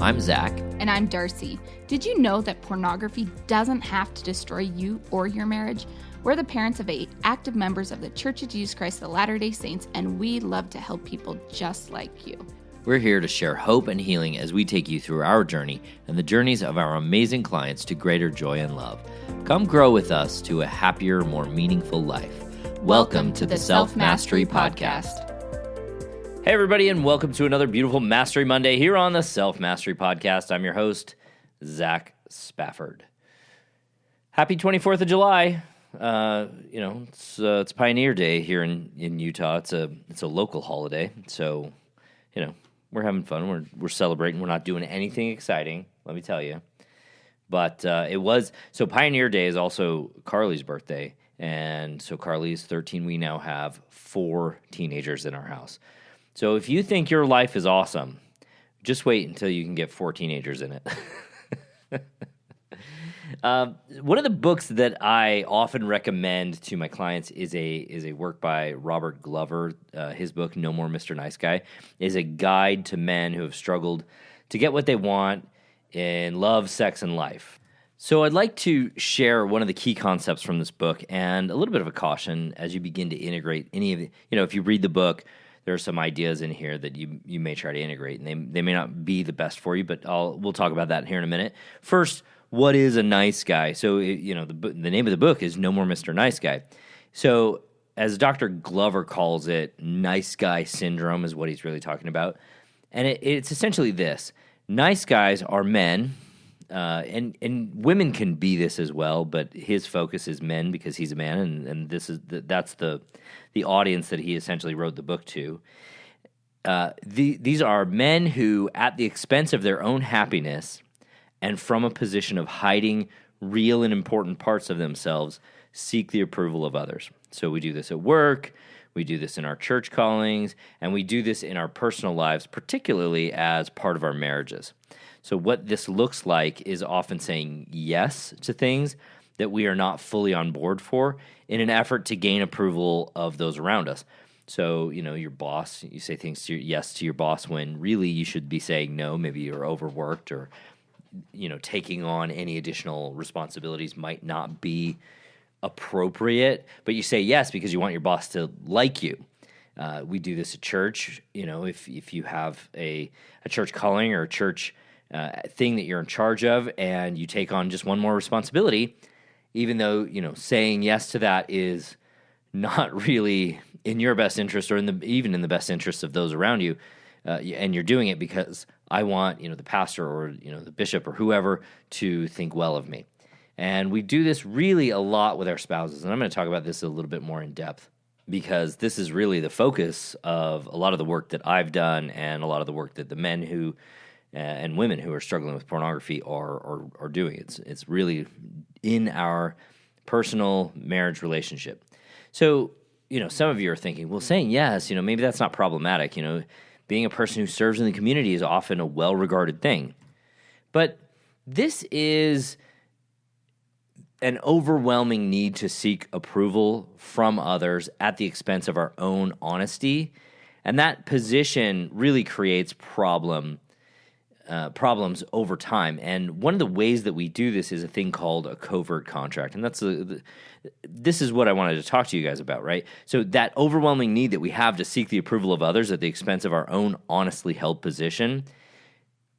I'm Zach. And I'm Darcy. Did you know that pornography doesn't have to destroy you or your marriage? We're the parents of 8 active members of the Church of Jesus Christ of Latter-day Saints, and we love to help people just like you. We're here to share hope and healing as we take you through our journey and the journeys of our amazing clients to greater joy and love. Come grow with us to a happier, more meaningful life. Welcome to the Self-Mastery Podcast. Hey, everybody, and welcome to another beautiful Mastery Monday here on the Self-Mastery Podcast. I'm your host, Zach Spafford. Happy 24th of July. It's Pioneer Day here in Utah. It's a local holiday, so, we're having fun. We're celebrating. We're not doing anything exciting, let me tell you. But so Pioneer Day is also Carly's birthday, and so Carly's 13. We now have 4 teenagers in our house. So if you think your life is awesome, just wait until you can get 4 teenagers in it. One of the books that I often recommend to my clients is a work by Robert Glover. His book, No More Mr. Nice Guy, is a guide to men who have struggled to get what they want in love, sex, and life. So I'd like to share one of the key concepts from this book and a little bit of a caution as you begin to integrate any of the, if you read the book, there are some ideas in here that you may try to integrate, and they may not be the best for you, but we'll talk about that here in a minute. First, what is a nice guy? So, the name of the book is No More Mr. Nice Guy. So, as Dr. Glover calls it, nice guy syndrome is what he's really talking about. And it's essentially this. Nice guys are men, and women can be this as well, but his focus is men because he's a man, and that's the audience that he essentially wrote the book to. These are men who, at the expense of their own happiness and from a position of hiding real and important parts of themselves, seek the approval of others. So we do this at work, we do this in our church callings, and we do this in our personal lives, particularly as part of our marriages. So what this looks like is often saying yes to things that we are not fully on board for in an effort to gain approval of those around us. So, your boss, you say things yes to your boss when really you should be saying no. Maybe you're overworked or, taking on any additional responsibilities might not be appropriate, but you say yes because you want your boss to like you. We do this at church. If you have a church calling or a church thing that you're in charge of and you take on just one more responsibility, even though, saying yes to that is not really in your best interest or even in the best interest of those around you, and you're doing it because I want, the pastor or, the bishop or whoever to think well of me. And we do this really a lot with our spouses, and I'm going to talk about this a little bit more in depth because this is really the focus of a lot of the work that I've done and a lot of the work that the men who and women who are struggling with pornography are doing. It's really in our personal marriage relationship. So, some of you are thinking, well, saying yes, maybe that's not problematic. Being a person who serves in the community is often a well-regarded thing. But this is an overwhelming need to seek approval from others at the expense of our own honesty. And that position really creates problems over time. And one of the ways that we do this is a thing called a covert contract. And this is what I wanted to talk to you guys about, right? So that overwhelming need that we have to seek the approval of others at the expense of our own honestly held position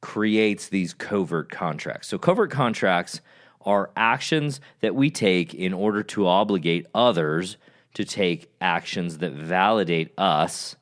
creates these covert contracts. So covert contracts are actions that we take in order to obligate others to take actions that validate us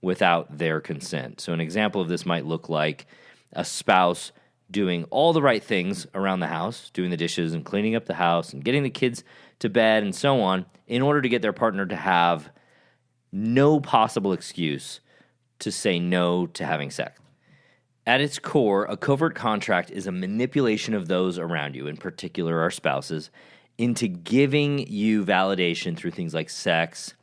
without their consent. So an example of this might look like a spouse doing all the right things around the house, doing the dishes and cleaning up the house and getting the kids to bed and so on, in order to get their partner to have no possible excuse to say no to having sex. At its core, a covert contract is a manipulation of those around you, in particular our spouses, into giving you validation through things like sex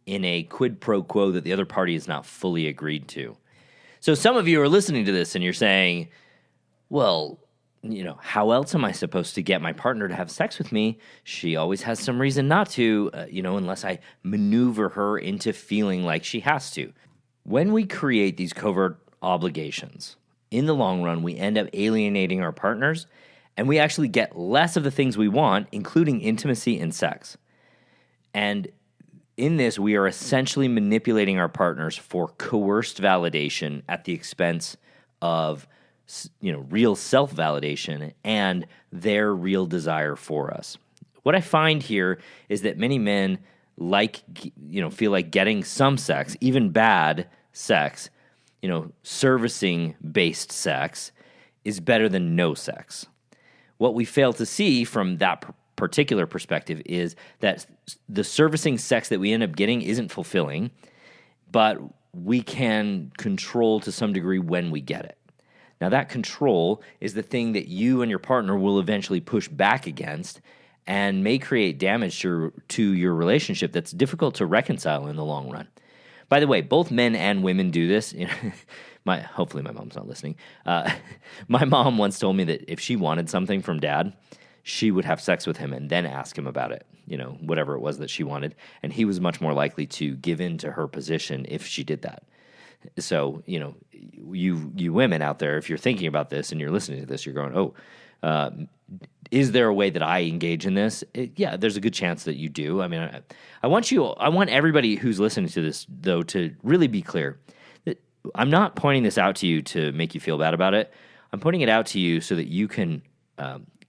in a quid pro quo that the other party has not fully agreed to. So some of you are listening to this and you're saying, well, how else am I supposed to get my partner to have sex with me? She always has some reason not to, unless I maneuver her into feeling like she has to. When we create these covert obligations, in the long run, we end up alienating our partners, and we actually get less of the things we want, including intimacy and sex. And in this, we are essentially manipulating our partners for coerced validation at the expense of, real self-validation and their real desire for us. What I find here is that many men feel like getting some sex, even bad sex, servicing-based sex, is better than no sex. What we fail to see from that particular perspective is that the servicing sex that we end up getting isn't fulfilling, but we can control to some degree when we get it. Now, that control is the thing that you and your partner will eventually push back against and may create damage to your relationship that's difficult to reconcile in the long run. By the way, both men and women do this. Hopefully my mom's not listening. My mom once told me that if she wanted something from dad, she would have sex with him and then ask him about it, whatever it was that she wanted. And he was much more likely to give in to her position if she did that. So, you women out there, if you're thinking about this and you're listening to this, you're going, is there a way that I engage in this? Yeah, there's a good chance that you do. I mean, I want everybody who's listening to this, though, to really be clear. I'm not pointing this out to you to make you feel bad about it. I'm pointing it out to you so that you can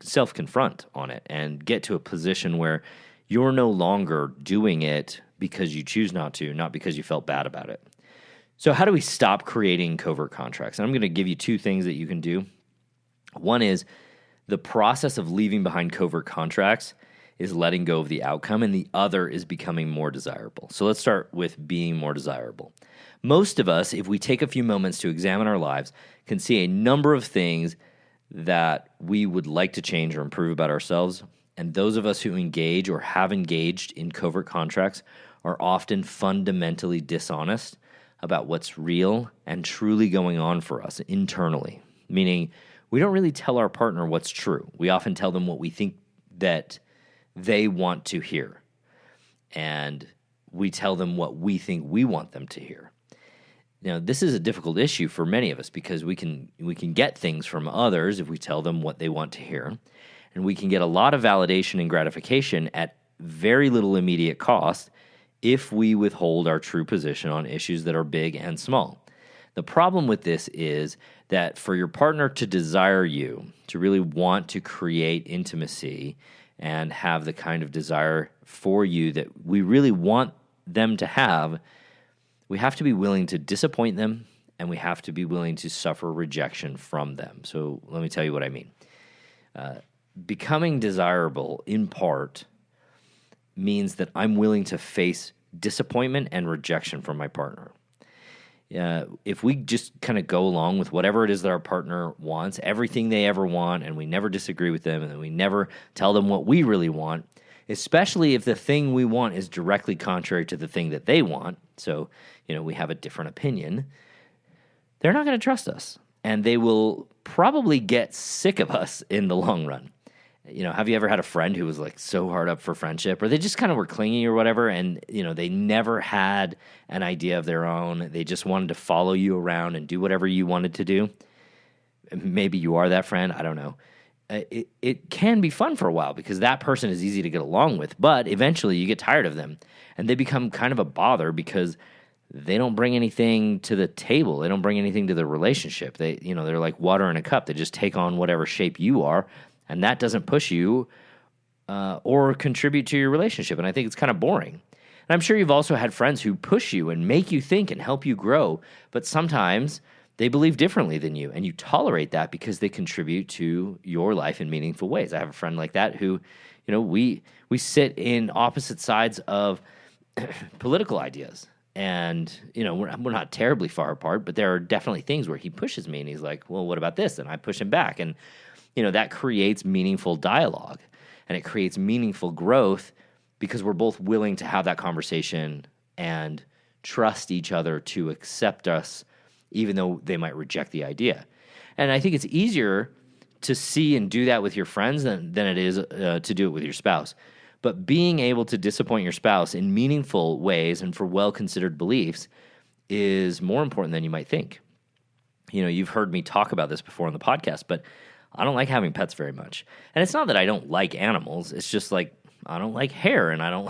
self-confront on it and get to a position where you're no longer doing it because you choose not to, not because you felt bad about it. So how do we stop creating covert contracts? And I'm going to give you two things that you can do. One is the process of leaving behind covert contracts is letting go of the outcome, and the other is becoming more desirable. So let's start with being more desirable. Most of us, if we take a few moments to examine our lives, can see a number of things that we would like to change or improve about ourselves. And those of us who engage or have engaged in covert contracts are often fundamentally dishonest about what's real and truly going on for us internally, meaning we don't really tell our partner what's true. We often tell them what we think that they want to hear, and we tell them what we think we want them to hear. Now, this is a difficult issue for many of us because we can get things from others if we tell them what they want to hear, and we can get a lot of validation and gratification at very little immediate cost if we withhold our true position on issues that are big and small. The problem with this is that for your partner to desire you, to really want to create intimacy and have the kind of desire for you that we really want them to have, we have to be willing to disappoint them, and we have to be willing to suffer rejection from them. So let me tell you what I mean. Becoming desirable, in part, means that I'm willing to face disappointment and rejection from my partner. If we just kind of go along with whatever it is that our partner wants, everything they ever want, and we never disagree with them, and we never tell them what we really want, especially if the thing we want is directly contrary to the thing that they want, so, we have a different opinion, they're not going to trust us, and they will probably get sick of us in the long run. Have you ever had a friend who was like so hard up for friendship, or they just kind of were clingy or whatever, and they never had an idea of their own. They just wanted to follow you around and do whatever you wanted to do. Maybe you are that friend. I don't know. It can be fun for a while because that person is easy to get along with, but eventually you get tired of them, and they become kind of a bother because they don't bring anything to the table. They don't bring anything to the relationship. They're like water in a cup. They just take on whatever shape you are. And that doesn't push you or contribute to your relationship. And I think it's kind of boring. And I'm sure you've also had friends who push you and make you think and help you grow. But sometimes they believe differently than you. And you tolerate that because they contribute to your life in meaningful ways. I have a friend like that who, we sit in opposite sides of political ideas. And, we're not terribly far apart. But there are definitely things where he pushes me and he's like, well, what about this? And I push him back. And that creates meaningful dialogue, and it creates meaningful growth because we're both willing to have that conversation and trust each other to accept us, even though they might reject the idea. And I think it's easier to see and do that with your friends than it is to do it with your spouse. But being able to disappoint your spouse in meaningful ways and for well-considered beliefs is more important than you might think. you've heard me talk about this before on the podcast, but I don't like having pets very much. And it's not that I don't like animals. It's just like I don't like hair, and I don't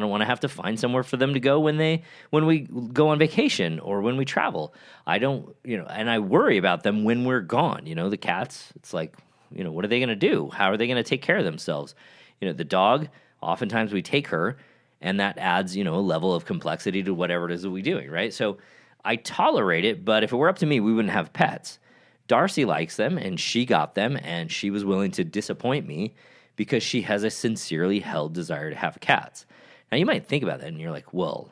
want to have to find somewhere for them to go when we go on vacation or when we travel. I don't, and I worry about them when we're gone. The cats, it's like, what are they going to do? How are they going to take care of themselves? The dog, oftentimes we take her, and that adds, a level of complexity to whatever it is that we're doing, right? So I tolerate it, but if it were up to me, we wouldn't have pets. Darcy likes them, and she got them, and she was willing to disappoint me because she has a sincerely held desire to have cats. Now, you might think about that, and you're like, well,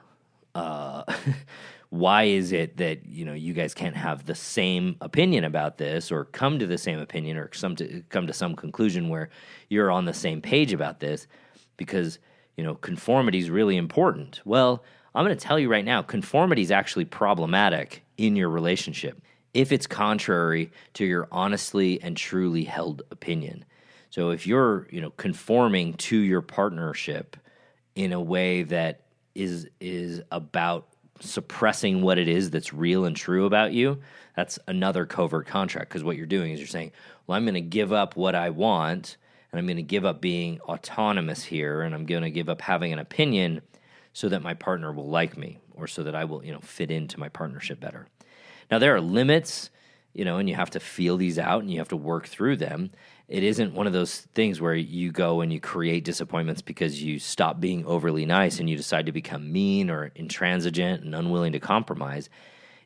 why is it that, you guys can't have the same opinion about this or come to the same opinion or come to some conclusion where you're on the same page about this? Because, conformity is really important. Well, I'm going to tell you right now, conformity is actually problematic in your relationship if it's contrary to your honestly and truly held opinion. So if you're, conforming to your partnership in a way that is about suppressing what it is that's real and true about you, that's another covert contract, because what you're doing is you're saying, well, I'm going to give up what I want, and I'm going to give up being autonomous here, and I'm going to give up having an opinion so that my partner will like me or so that I will, fit into my partnership better. Now, there are limits, and you have to feel these out and you have to work through them. It isn't one of those things where you go and you create disappointments because you stop being overly nice and you decide to become mean or intransigent and unwilling to compromise.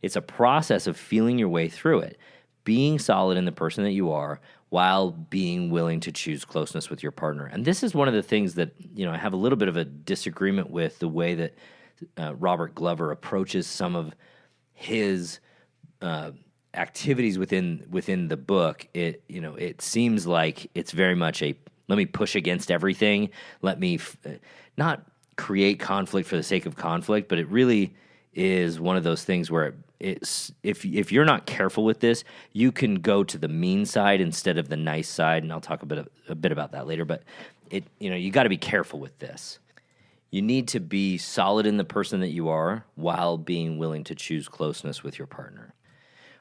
It's a process of feeling your way through it, being solid in the person that you are while being willing to choose closeness with your partner. And this is one of the things that, I have a little bit of a disagreement with the way that Robert Glover approaches some of his activities within the book. It seems like it's very much a let me push against everything. Let me not create conflict for the sake of conflict, but it really is one of those things where it's if you're not careful with this, you can go to the mean side instead of the nice side, and I'll talk a bit about that later. But you got to be careful with this. You need to be solid in the person that you are while being willing to choose closeness with your partner.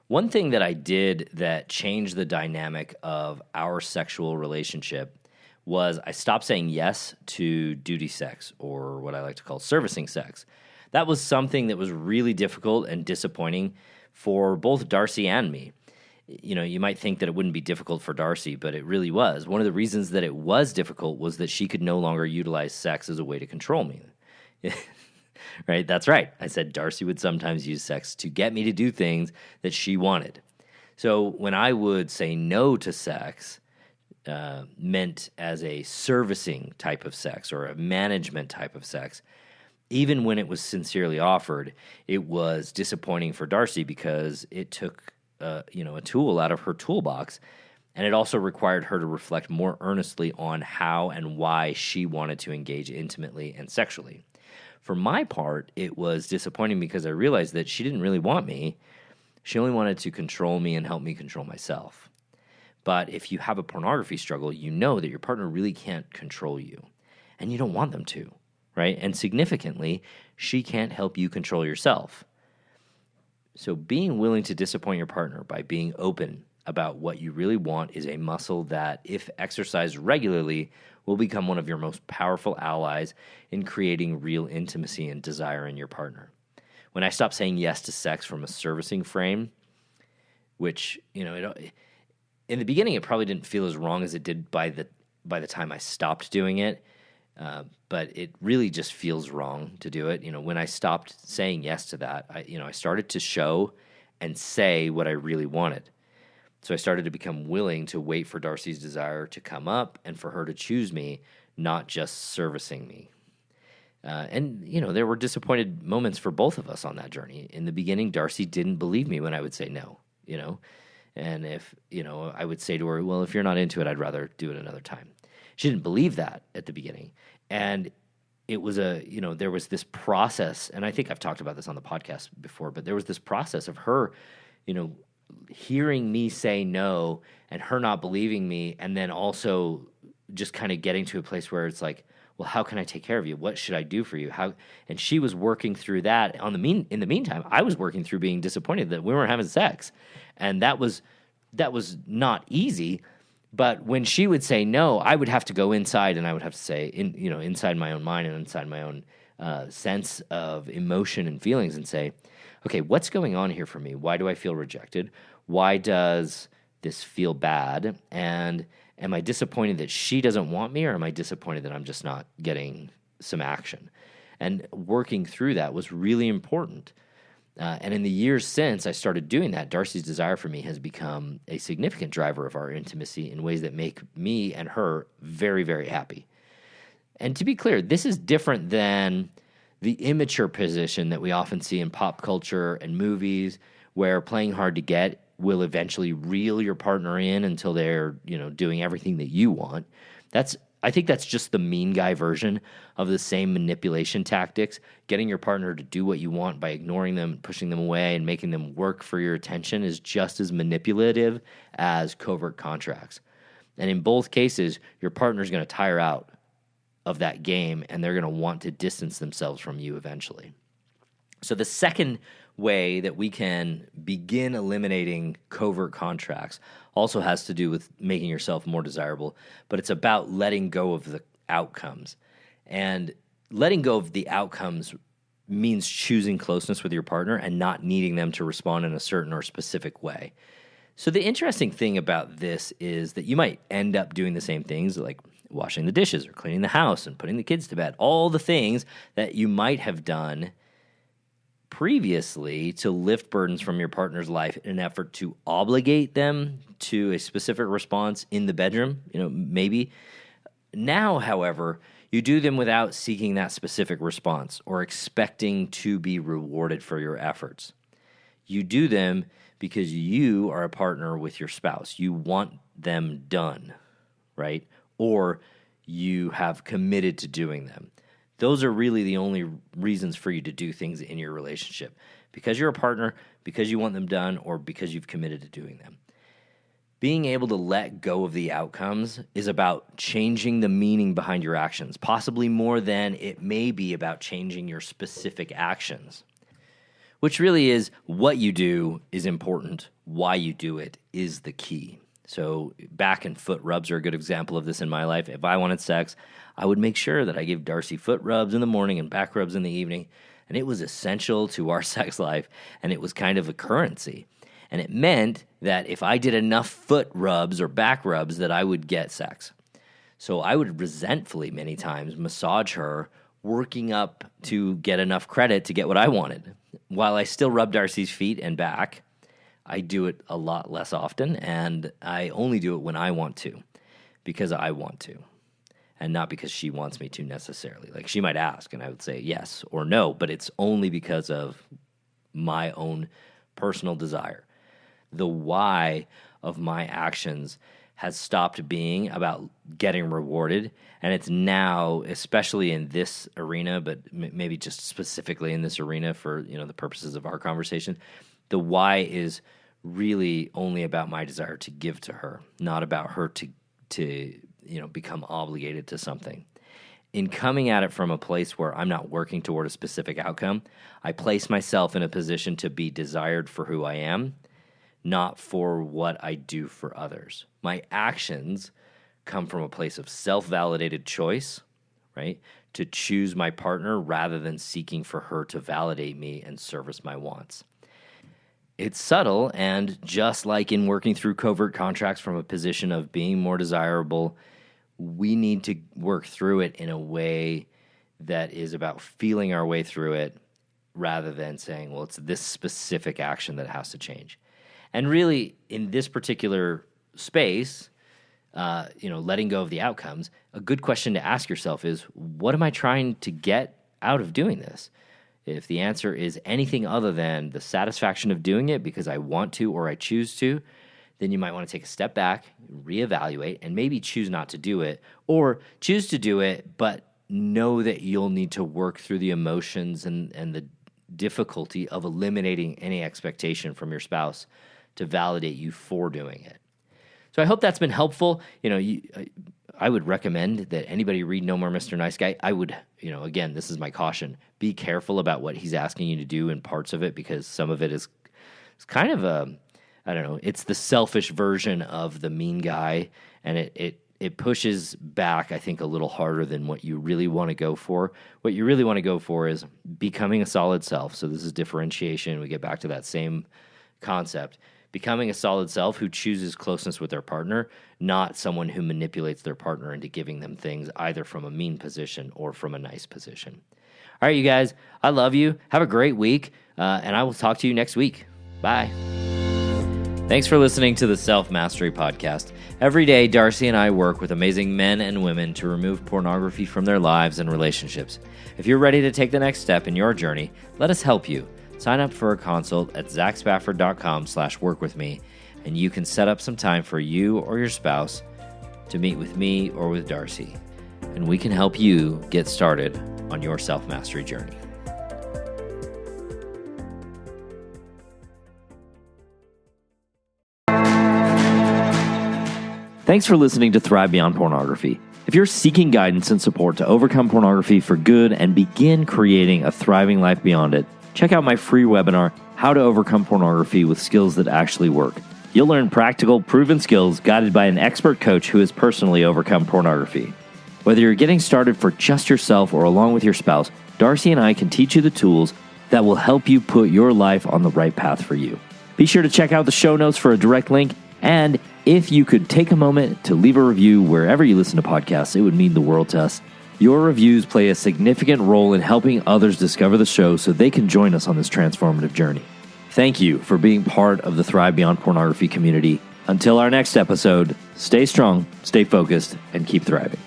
One thing that I did that changed the dynamic of our sexual relationship was I stopped saying yes to duty sex, or what I like to call servicing sex. That was something that was really difficult and disappointing for both Darcy and me. You might think that it wouldn't be difficult for Darcy, but it really was. One of the reasons that it was difficult was that she could no longer utilize sex as a way to control me. Right? That's right. I said Darcy would sometimes use sex to get me to do things that she wanted. So when I would say no to sex, meant as a servicing type of sex or a management type of sex, even when it was sincerely offered, it was disappointing for Darcy because it took a tool out of her toolbox, and it also required her to reflect more earnestly on how and why she wanted to engage intimately and sexually. For my part, it was disappointing because I realized that she didn't really want me. She only wanted to control me and help me control myself. But if you have a pornography struggle, you know that your partner really can't control you, and you don't want them to, right? And significantly, she can't help you control yourself. So being willing to disappoint your partner by being open about what you really want is a muscle that, if exercised regularly, will become one of your most powerful allies in creating real intimacy and desire in your partner. When I stopped saying yes to sex from a servicing frame, which, in the beginning it probably didn't feel as wrong as it did by the time I stopped doing it, but it really just feels wrong to do it. When I stopped saying yes to that, I started to show and say what I really wanted. So I started to become willing to wait for Darcy's desire to come up and for her to choose me, not just servicing me. And there were disappointed moments for both of us on that journey. In the beginning, Darcy didn't believe me when I would say no, And if, I would say to her, well, if you're not into it, I'd rather do it another time. She didn't believe that at the beginning. And it was there was this process, and I think I've talked about this on the podcast before, but there was this process of her, hearing me say no and her not believing me, and then also just kind of getting to a place where it's like, well, how can I take care of you? What should I do for you? And she was working through that. In the meantime, I was working through being disappointed that we weren't having sex. And that was not easy. But when she would say no, I would have to go inside, and I would have to say, inside my own mind and inside my own sense of emotion and feelings, and say, okay, what's going on here for me? Why do I feel rejected? Why does this feel bad? And am I disappointed that she doesn't want me, or am I disappointed that I'm just not getting some action? And working through that was really important. And in the years since I started doing that, Darcy's desire for me has become a significant driver of our intimacy in ways that make me and her very, very happy. And to be clear, this is different than the immature position that we often see in pop culture and movies, where playing hard to get will eventually reel your partner in until they're, doing everything that you want. I think that's just the mean guy version of the same manipulation tactics. Getting your partner to do what you want by ignoring them, pushing them away, and making them work for your attention is just as manipulative as covert contracts. And in both cases, your partner's going to tire out of that game, and they're going to want to distance themselves from you eventually. So the second way that we can begin eliminating covert contracts also has to do with making yourself more desirable, but it's about letting go of the outcomes. And letting go of the outcomes means choosing closeness with your partner and not needing them to respond in a certain or specific way. So the interesting thing about this is that you might end up doing the same things, like washing the dishes or cleaning the house and putting the kids to bed, all the things that you might have done previously to lift burdens from your partner's life in an effort to obligate them to a specific response in the bedroom, maybe. Now, however, you do them without seeking that specific response or expecting to be rewarded for your efforts. You do them because you are a partner with your spouse. You want them done, right? Or you have committed to doing them. Those are really the only reasons for you to do things in your relationship. Because you're a partner, because you want them done, or because you've committed to doing them. Being able to let go of the outcomes is about changing the meaning behind your actions, possibly more than it may be about changing your specific actions. Which really is, what you do is important, why you do it is the key. So back and foot rubs are a good example of this in my life. If I wanted sex, I would make sure that I gave Darcy foot rubs in the morning and back rubs in the evening, and it was essential to our sex life, and it was kind of a currency. And it meant that if I did enough foot rubs or back rubs, that I would get sex. So I would resentfully many times massage her, working up to get enough credit to get what I wanted. While I still rub Darcy's feet and back, I do it a lot less often, and I only do it when I want to, because I want to, and not because she wants me to necessarily. Like, she might ask, and I would say yes or no, but it's only because of my own personal desire. The why of my actions has stopped being about getting rewarded, and it's now, especially in this arena, but maybe just specifically in this arena for the purposes of our conversation, the why is really only about my desire to give to her, not about her to become obligated to something. In coming at it from a place where I'm not working toward a specific outcome, I place myself in a position to be desired for who I am, not for what I do for others. My actions come from a place of self-validated choice, right? To choose my partner rather than seeking for her to validate me and service my wants. It's subtle, and just like in working through covert contracts from a position of being more desirable, we need to work through it in a way that is about feeling our way through it rather than saying, well, it's this specific action that has to change. And really, in this particular space, letting go of the outcomes, a good question to ask yourself is, what am I trying to get out of doing this? If the answer is anything other than the satisfaction of doing it because I want to or I choose to, then you might want to take a step back, reevaluate, and maybe choose not to do it, or choose to do it, but know that you'll need to work through the emotions and the difficulty of eliminating any expectation from your spouse to validate you for doing it. So I hope that's been helpful. I would recommend that anybody read No More Mr. Nice Guy. I would, again, this is my caution. Be careful about what he's asking you to do in parts of it, because some of it is kind of I don't know, it's the selfish version of the mean guy, and it pushes back, I think, a little harder than what you really want to go for. What you really want to go for is becoming a solid self. So this is differentiation. We get back to that same concept. Becoming a solid self who chooses closeness with their partner, not someone who manipulates their partner into giving them things either from a mean position or from a nice position. All right, you guys, I love you. Have a great week, and I will talk to you next week. Bye. Thanks for listening to the Self Mastery Podcast. Every day, Darcy and I work with amazing men and women to remove pornography from their lives and relationships. If you're ready to take the next step in your journey, let us help you. Sign up for a consult at zachspafford.com/workwithme, and you can set up some time for you or your spouse to meet with me or with Darcy, and we can help you get started on your self-mastery journey. Thanks for listening to Thrive Beyond Pornography. If you're seeking guidance and support to overcome pornography for good and begin creating a thriving life beyond it, check out my free webinar, How to Overcome Pornography with Skills That Actually Work. You'll learn practical, proven skills guided by an expert coach who has personally overcome pornography. Whether you're getting started for just yourself or along with your spouse, Darcy and I can teach you the tools that will help you put your life on the right path for you. Be sure to check out the show notes for a direct link, and if you could take a moment to leave a review wherever you listen to podcasts, it would mean the world to us. Your reviews play a significant role in helping others discover the show so they can join us on this transformative journey. Thank you for being part of the Thrive Beyond Pornography community. Until our next episode, stay strong, stay focused, and keep thriving.